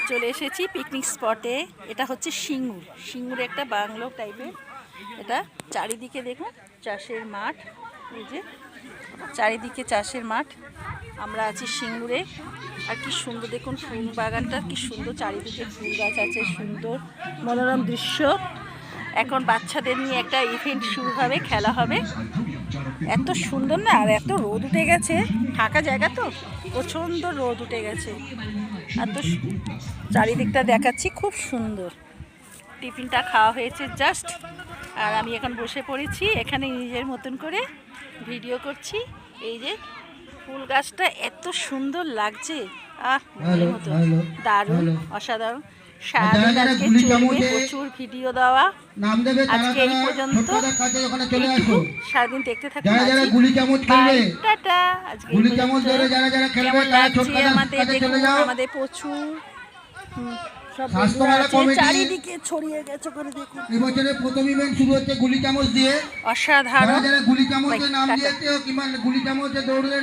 চলে এসেছি পিকনিক স্পটে। এটা হচ্ছে সিঙ্গুর। সিঙ্গুরে একটা বাংলো টাইপের। এটা চারিদিকে দেখুন চাষের মাঠ, এই যে চারিদিকে চাষের মাঠ। আমরা আছি সিঙ্গুরে। আর কি সুন্দর দেখুন ফুল বাগানটা, কি সুন্দর, চারিদিকে ফুল গাছ আছে, সুন্দর মনোরম দৃশ্য। এখন বাচ্চাদের নিয়ে একটা ইভেন্ট শুরু হবে, খেলা হবে। এত সুন্দর না, আর এত রোদ উঠে গেছে, ফাঁকা জায়গা তো প্রচণ্ড রোদ উঠে গেছে। এত চারিদিকটা দেখাচ্ছি, খুব সুন্দর। টিফিনটা খাওয়া হয়েছে জাস্ট, আর আমি এখন বসে পড়েছি এখানে নিজের মতন করে ভিডিও করছি। এই যে ফুল গাছটা এত সুন্দর লাগছে, মনের মতো, দারুণ, অসাধারণ। সারাদিন আজকে চলবে প্রচুর ভিডিও দেওয়া। আজকে এই পর্যন্ত, সারাদিন দেখতে থাকুন। টাটা। আজকে কেমন লাগছে আমাদের, দেখুন আমাদের প্রচুর চারিদিকে ছড়িয়ে গেছে করে দেখুন। এবছরের প্রথম ইভেন্ট শুরু হচ্ছে গুলি চামচ দিয়ে। অসাধারণ। যারা গুলি চামচের নাম দিয়েছে কিংবা গুলি চামচে দৌড়লে